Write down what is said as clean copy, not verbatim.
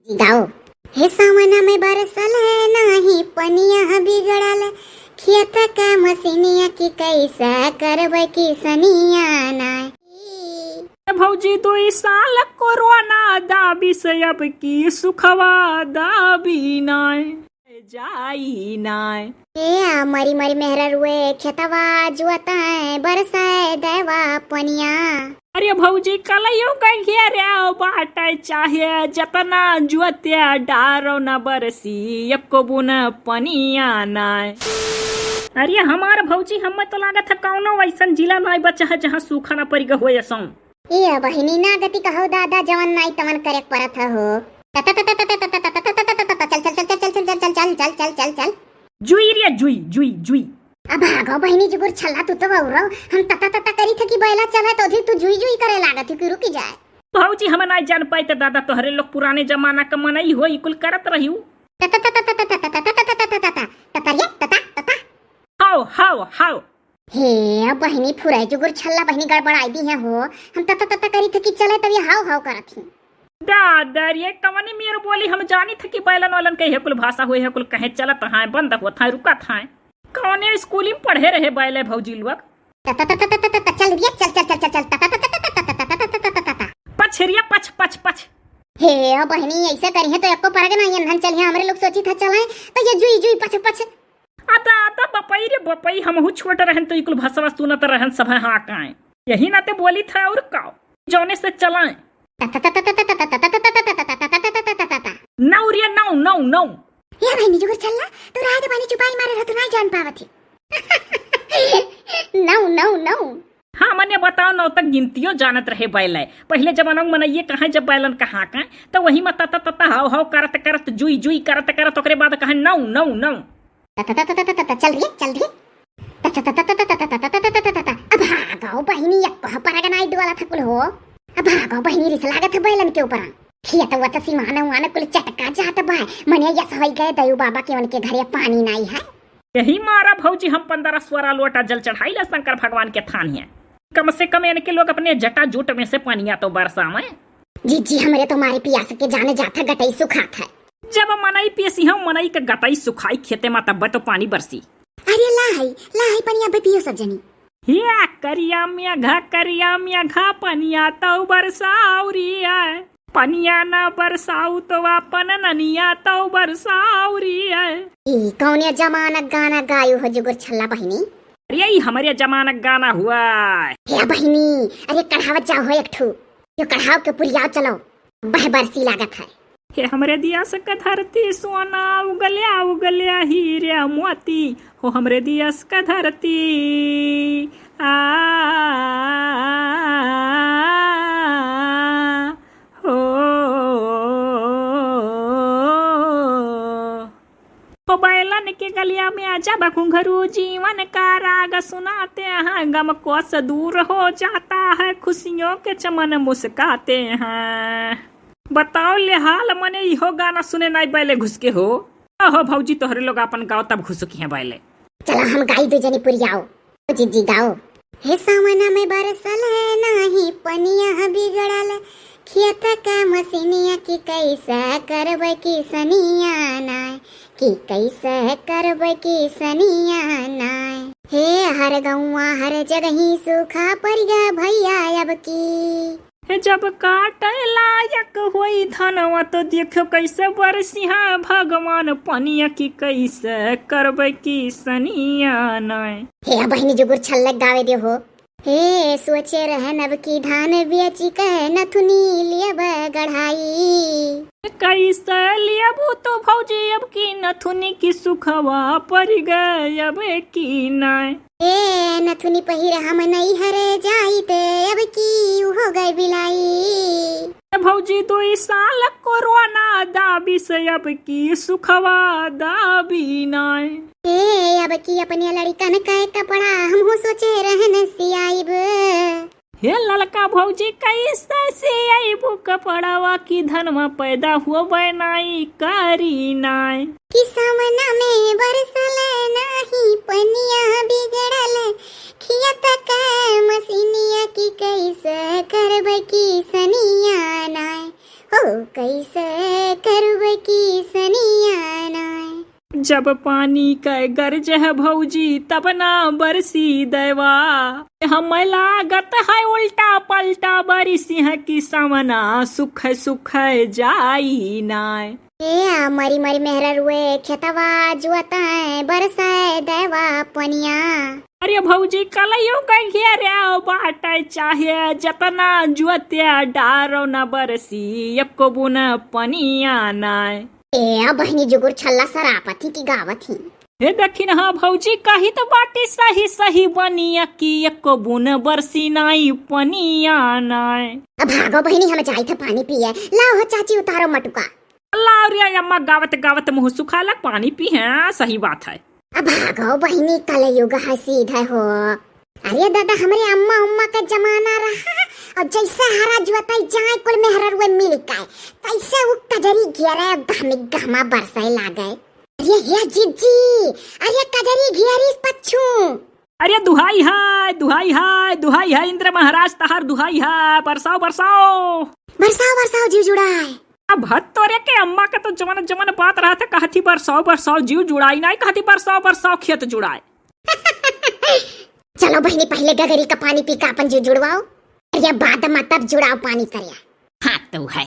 गाओ हे सावना में बरसल नाही पनिया बिगड़ल खेत का मसीनिया की कैसा करब की सनिया नाय। भौजी 2 साल कोरोना दाबी से अब की सुखवा दाबी नाय जाई नाय। ए मरी मरी मेहरा रुए खेतवा जुआता बरसाए देवा पनिया। अरे भौजी कलयो कहिए रे बाटे चाहे जतना जुतिया डारो न बरसी एको बुन पनिया नाय। अरे हमार भौजी हमें तो लागत है कौनो वैसन जिला नाय बचा है जहाँ सूखा न पड़ी होए सौ। ए बहिनी ना गति कहो दादा जवन नाई तवन करे परत हो। चल चल चल चल चल चल चल चल चल चल चल चल जुई रे जुई जुई जुई। अब भागो बहिनी जुगुर छल्ला तू तो बउरो हम तता तता करी थे कि बैला चला तो तू जुई जुई करे लागत कि रुकी जाए। भौजी हम ना जान पाए तो दादा तोहरे लोग पुराने जमाना का मनई होई कुल करत रहियो। तता तता तता तता तता तता तता तता तता तता तता हाउ हाउ हाउ। हे बहिनी फुराई जुगुर छल्ला बहिनी गड़बड़ाई दी है हो हम तता तता करी थे कि चले तब ये हाउ हाउ करत थी। दादा ये कवनी मेरे बोली हम जानी थे कि बैलन वालन कहे कुल भाषा हुई है कुल कहे चलत है बंद होता है रुका था कौने स्कूल में पढ़े रहे बैले भौजी लोग। चल रिया चल चल चल चल चल तता तता तता तता तता तता तता पछ रिया पछ पछ पछ। हे बहिनी ऐसे करी है तो एको परग ना यंधन चलिए हमरे लोग सोची था चलाए तो ये जुई जुई पछ पछ। आता आता बपई रे बपई हमहु छोट रहन तो इकुल भाषा सुनत रहन सब हाँ काए यही ना ते बोली था और काओ जौने से चलाए नौ रिया नौ नौ नौ। ये बहिनी जुगुर चलला तो रात पानी चुपाई मारे रह तो नहीं जान पावत नौ नौ नौ। हाँ मने बताओ नौ तक गिनतियों जानत रहे बैले पहले जमाना में मनइये कहाँ जब बैलन कहाँ का तो वही में तता तता हाव हाव करत करत जुई जुई करत करत ओकरे बाद कहे नौ नौ नौ। चल रही चल रही अब भागो बहिनी एक परग नाई वाला था कुल हो। अब भागो बहिनी रिस लागत है बैलन के ऊपर खेत वत सीमाना वाना कुल चटका जात बा मने यस होई गए दयु बाबा के उनके घरे पानी नहीं है। यही मारा भौजी हम 15 स्वरा लोटा जल चढ़ाई ला शंकर भगवान के थान है कम से कम इनके लोग अपने जटा जूट में से पानिया तो बरसा में। जी जी हमरे तुम्हारे पियास के जाने जाता गटई सुखात है। जब मनई पेसी हम मनई के गटई सुखाई खेते में तब तो पानी बरसी। अरे लाई पनिया पे पियो सब जनी। या करिया में घा पनिया तो बरसाउरी आए पनिया ना बरसाऊ तो अपन ननिया तो बरसाउरी आए। ई कौने जमानक गाना गायो हो जुगुर छल्ला बहिनी। अरे यही हमारे जमानक गाना हुआ हे बहिनी अरे कढ़ावत जाओ हो एक ठू जो कढ़ाव के पुरियाव चलो बह बरसी लागत है। हे हमरे दिया से का धरती सोना उगल्या हीरे मोती हो हमरे दिया से का धरती आ हो बैलन के गलिया में आजा बखुंघरू जीवन का राग सुनाते हैं गम को से दूर हो जाता है खुशियों के चमन मुस्काते हैं। बताओ ले हाल मने इहो गाना सुने नहीं बैले घुस के हो। हो भौजी तोहरे लोग अपन गाओ तब घुसकी हैं बैले। चलो हम गाई दो जनी पुरियाओ जी गाओ हे सावना में बरसल नाही पनिया बिगड़ल खेत का मसीनिया की कैसा करब की सनिया नाय कि कैसा करब की सनिया नाय। हे हर गौवा हर जगही सूखा पड़ गया भैया अब की जब काटे लायक होई धनवा तो देखो कैसे बरसिहा भगवान पनिया की कैसे करबे की सनिया नाय। हे बहिनी जुगुर छल्लक गावे दे हो। हे सोचे रहन अब की धान बेची कह नथुनी लियब गढ़ाई कैसे लियबू तो भौजी अब की नथुनी की सुखवा पड़ गए अब की नाय। ए नथुनी पहिर हम नहीं हरे जाई ते अब की हो गए बिलाई। भौजी 2 साल कोरोना दाबी से अब की सुखवा दाबी नाय। ए अब की अपने लड़कन का कपड़ा हम हो सोचे रहन सियाइब। हे ललका भौजी कैसे सियाइबू कपड़ावा की धनवा पैदा हुआ बनाई करी नाय। किसमना में बरसल नाही पनिया बिगड़ल खेत का मसीनिया की कैसे करब की सनिया नाय हो कैसे करबै की सनिया नाय। जब पानी का गरज है भौजी तब ना बरसी देवा, हम लागत है उल्टा पलटा बरसी है कि समना सुख सुख जाई नाय। ए मरी मरी मेहरा रुए खेतवा जुआता बरसाए देवा पनिया। अरे भौजी कलयो का घेरा बाटे चाहे जतना जुतिया डारो न बरसी एको बुन पनिया नाय। ए बहनी जुगुर छल्ला सरापथी की गावथी। हे देखी ना भौजी कही तो बाटी सही सही बनिया की एको बुन बरसी नाई पनिया नाय। अब भागो बहनी हम जाई थे पानी पिए। लाओ हो चाची उतारो मटुका। अल्लाह रे अम्मा गावत गावत मुंह सुखाला पानी पी है, सही बात है। अब भागो बहनी कल युग है सीधा हो। अरे दादा हमारे अम्मा उम्मा का जमाना रहा और जैसे हरा जुआता जाए कुल में हरा रुए मिल गए तैसे वो कजरी घेरे घमी घमा बरसाए लागे। अरे ये जीजी अरे कजरी घेरी पच्छू। अरे दुहाई है दुहाई है दुहाई है इंद्र महाराज तहार दुहाई है, बरसाओ बरसाओ बरसाओ बरसाओ जीव जुड़ाए। अब हद तोरे के अम्मा के तो जमन जमन बात रहा था, कहती बरसाओ बरसाओ जीव जुड़ाई नहीं, कहती बरसाओ बरसाओ खेत जुड़ाए। चलो बहनी पहले गगरी का पानी पी का अपन जीव जुड़वाओ, या बाद में तब जुड़ाओ पानी करिया। हाँ तो है।